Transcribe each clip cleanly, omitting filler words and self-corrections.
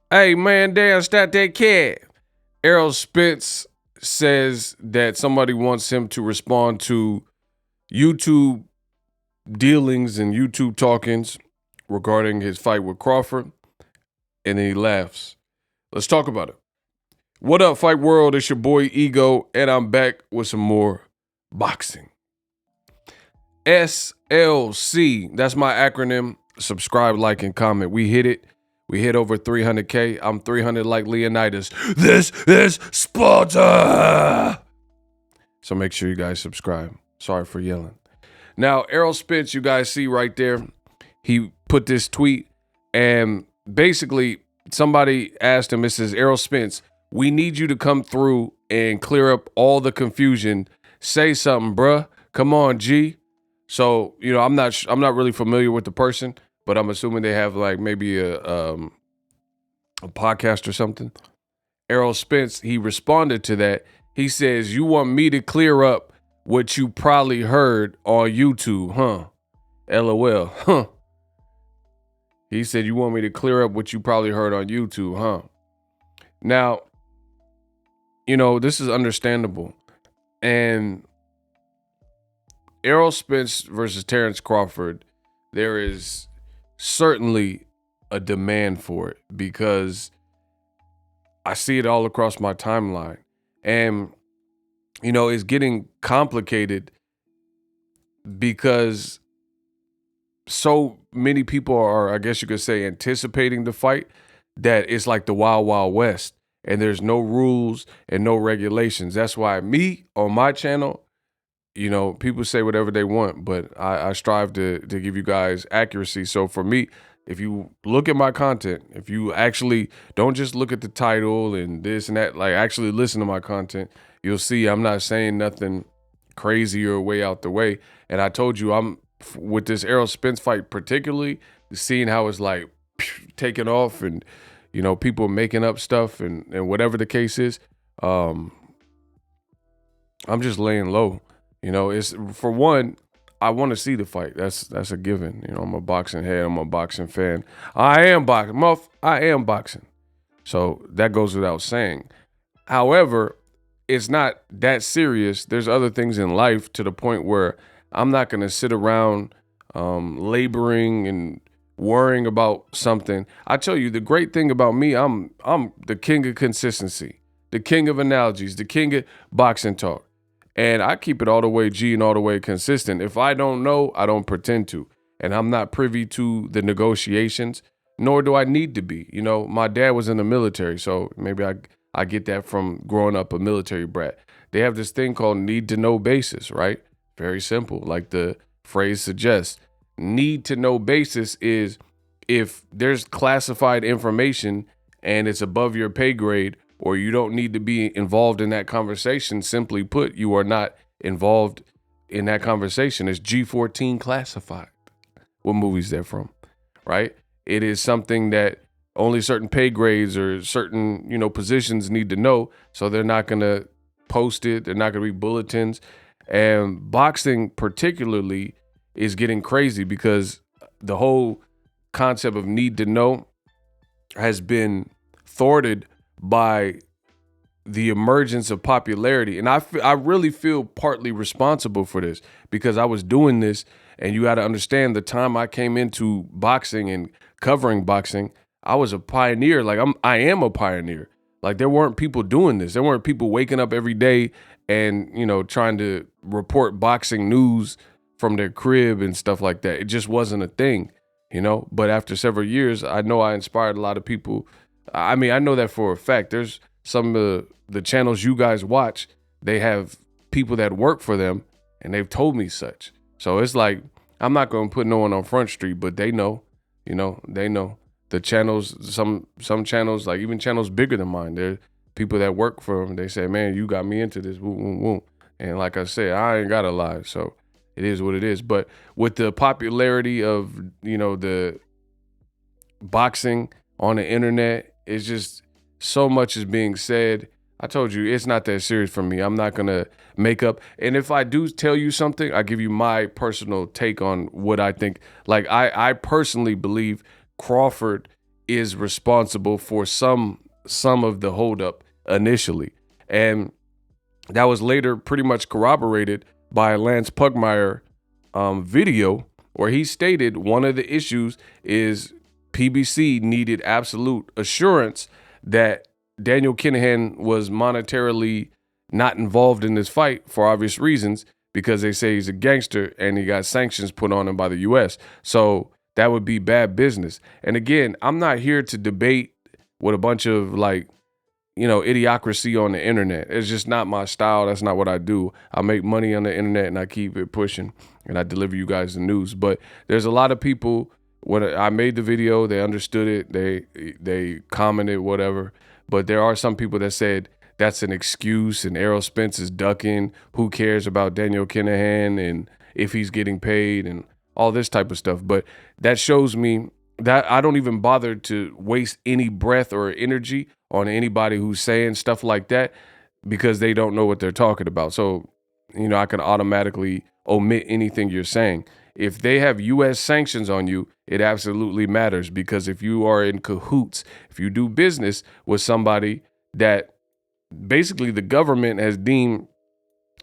Hey man, damn, stop that cat. Errol Spence says that somebody wants him to respond to YouTube dealings and YouTube talkings regarding his fight with Crawford, and then he laughs. Let's talk about it. What up, Fight World? It's your boy Ego, and I'm back with some more boxing. SLC, that's my acronym. Subscribe, like, and comment. We hit it. We hit over 300K. I'm 300 like Leonidas. This is Sparta! So make sure you guys subscribe. Sorry for yelling. Now, Errol Spence, you guys see right there, he put this tweet, and basically somebody asked him, it says, Errol Spence, we need you to come through and clear up all the confusion. Say something, bruh. Come on, G. So, I'm not really familiar with the person, but I'm assuming they have like maybe a podcast or something. Errol Spence, he responded to that. He says, you want me to clear up what you probably heard on YouTube, huh? LOL, huh? He said, you want me to clear up what you probably heard on YouTube, huh? Now, this is understandable. And Errol Spence versus Terrence Crawford, there is certainly a demand for it because I see it all across my timeline. And, it's getting complicated because so many people are, I guess you could say, anticipating the fight that it's like the Wild Wild West and there's no rules and no regulations. That's why on my channel, people say whatever they want, but I strive to give you guys accuracy. So for me, if you look at my content, if you actually don't just look at the title and this and that, like actually listen to my content, you'll see I'm not saying nothing crazy or way out the way. And I told you I'm with this Errol Spence fight, particularly seeing how it's like taking off and, people making up stuff and whatever the case is. I'm just laying low. It's for one, I want to see the fight. That's a given. I'm a boxing head. I'm a boxing fan. I am boxing. I am boxing. So that goes without saying. However, it's not that serious. There's other things in life to the point where I'm not going to sit around laboring and worrying about something. I tell you, the great thing about me, I'm the king of consistency, the king of analogies, the king of boxing talk. And I keep it all the way G and all the way consistent. If I don't know, I don't pretend to. And I'm not privy to the negotiations, nor do I need to be. My dad was in the military, so maybe I get that from growing up a military brat. They have this thing called need to know basis, right? Very simple. Like the phrase suggests, need to know basis is if there's classified information and it's above your pay grade, or you don't need to be involved in that conversation. Simply put, you are not involved in that conversation. It's G14 classified. What movie is that from? Right? It is something that only certain pay grades or certain, positions need to know. So they're not going to post it. They're not going to be bulletins. And boxing particularly is getting crazy because the whole concept of need to know has been thwarted by the emergence of popularity. And I really feel partly responsible for this because I was doing this, and you got to understand the time I came into boxing and covering boxing, I was a pioneer. Like I am a pioneer. Like there weren't people doing this. There weren't people waking up every day and, trying to report boxing news from their crib and stuff like that. It just wasn't a thing, But after several years, I know I inspired a lot of people. I mean, I know that for a fact. There's some of the channels you guys watch, they have people that work for them, and they've told me such. So it's like, I'm not going to put no one on Front Street, but they know, they know. The channels, some channels, like even channels bigger than mine, they're people that work for them. They say, man, you got me into this, boom, boom, boom. And like I said, I ain't got to lie. So it is what it is. But with the popularity of, the boxing on the internet, it's just so much is being said. I told you, it's not that serious for me. I'm not going to make up. And if I do tell you something, I give you my personal take on what I think. Like I personally believe Crawford is responsible for some of the holdup initially. And that was later pretty much corroborated by Lance Pugmire video, where he stated one of the issues is PBC needed absolute assurance that Daniel Kinahan was monetarily not involved in this fight for obvious reasons, because they say he's a gangster and he got sanctions put on him by the US. So that would be bad business. And again, I'm not here to debate with a bunch of idiocracy on the internet. It's just not my style. That's not what I do. I make money on the internet and I keep it pushing and I deliver you guys the news. But there's a lot of people, when I made the video, they understood it. They commented, whatever. But there are some people that said that's an excuse and Errol Spence is ducking. Who cares about Daniel Kinahan and if he's getting paid and all this type of stuff. But that shows me that I don't even bother to waste any breath or energy on anybody who's saying stuff like that, because they don't know what they're talking about. So, I can automatically omit anything you're saying. If they have US sanctions on you, it absolutely matters, because if you are in cahoots, if you do business with somebody that basically the government has deemed,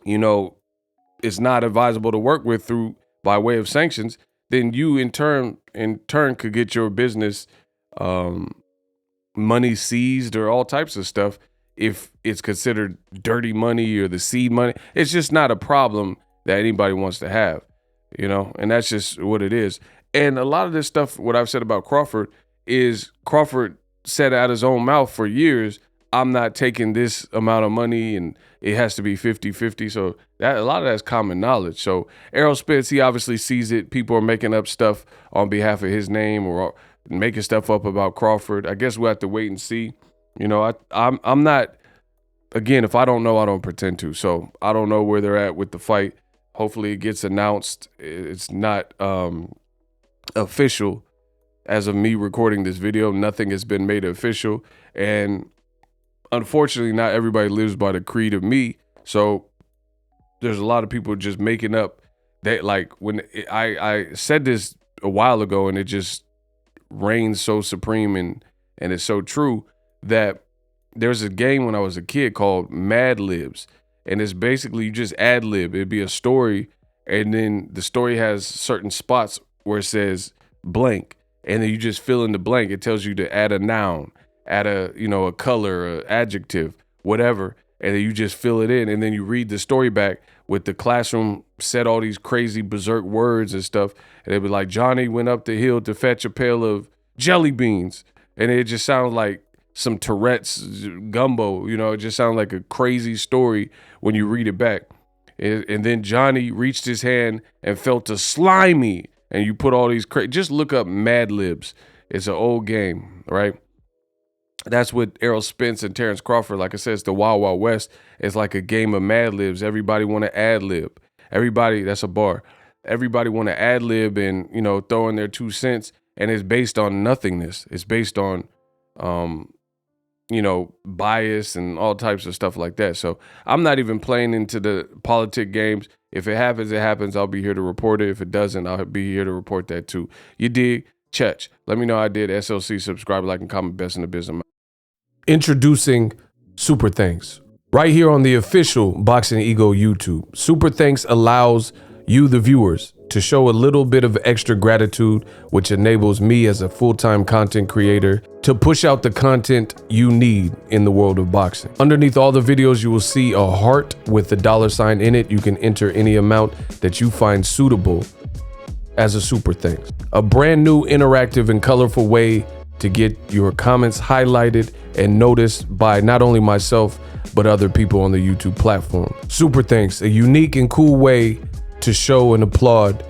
it's not advisable to work with through by way of sanctions, then you in turn could get your business money seized or all types of stuff if it's considered dirty money or the seed money. It's just not a problem that anybody wants to have, and that's just what it is. And a lot of this stuff, what I've said about Crawford, is Crawford said out his own mouth for years, I'm not taking this amount of money and it has to be 50-50. So that a lot of that's common knowledge. So Errol Spence, he obviously sees it. People are making up stuff on behalf of his name or making stuff up about Crawford. I guess we'll have to wait and see. I'm not, again, if I don't know, I don't pretend to. So I don't know where they're at with the fight. Hopefully it gets announced. It's not official as of me recording this video. Nothing has been made official. And unfortunately, not everybody lives by the creed of me. So there's a lot of people just making up that, like, when I said this a while ago, and it just reigns so supreme and it's so true, that there's a game when I was a kid called Mad Libs. And it's basically you just ad lib. It'd be a story, and then the story has certain spots where it says blank, and then you just fill in the blank. It tells you to add a noun, add a color, a adjective, whatever, and then you just fill it in, and then you read the story back with the classroom said all these crazy berserk words and stuff, and it'd be like, Johnny went up the hill to fetch a pail of jelly beans, and it just sounds like some Tourette's gumbo, it just sounds like a crazy story when you read it back. And then Johnny reached his hand and felt a slimy, and you put all these just look up Mad Libs. It's an old game, right? That's what Errol Spence and Terrence Crawford, like I said, it's the Wild Wild West. It's like a game of Mad Libs. Everybody want to ad lib. Everybody, that's a bar. Everybody want to ad lib and, throw in their 2 cents, and it's based on nothingness. It's based on bias and all types of stuff like that. So I'm not even playing into the politic games. If it happens, it happens. I'll be here to report it. If it doesn't, I'll be here to report that too. You dig? Church. Let me know I did. SLC, subscribe, like, and comment. Best in the business. Introducing Super Thanks. Right here on the official Boxing Ego YouTube. Super Thanks allows you, the viewers, to show a little bit of extra gratitude, which enables me as a full-time content creator to push out the content you need in the world of boxing. Underneath all the videos, you will see a heart with the $sign in it. You can enter any amount that you find suitable as a super thanks. A brand new interactive and colorful way to get your comments highlighted and noticed by not only myself, but other people on the YouTube platform. Super thanks, a unique and cool way to show and applaud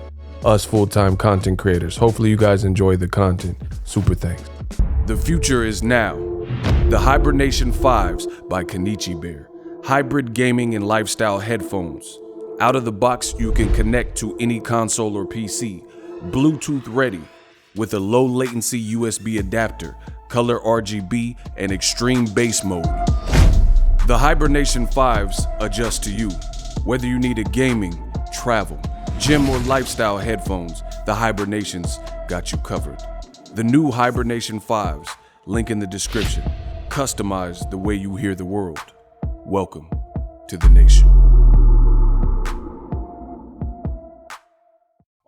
us full-time content creators. Hopefully you guys enjoy the content. Super thanks. The future is now. The Hibernation 5s by Kenichi Bear. Hybrid gaming and lifestyle headphones. Out of the box, you can connect to any console or PC. Bluetooth ready with a low latency USB adapter, color RGB, and extreme bass mode. The Hibernation 5s adjust to you. Whether you need a gaming, travel, gym, or lifestyle headphones, the Hibernations got you covered. The new Hibernation 5s, link in the description. Customize the way you hear the world. Welcome to the nation.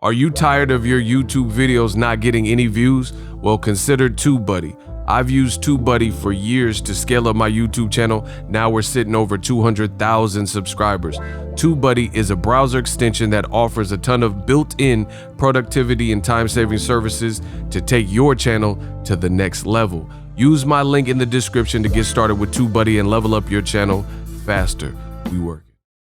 Are you tired of your YouTube videos not getting any views? Well, consider TubeBuddy. I've used TubeBuddy for years to scale up my YouTube channel. Now we're sitting over 200,000 subscribers. TubeBuddy is a browser extension that offers a ton of built-in productivity and time-saving services to take your channel to the next level. Use my link in the description to get started with TubeBuddy and level up your channel faster. We work.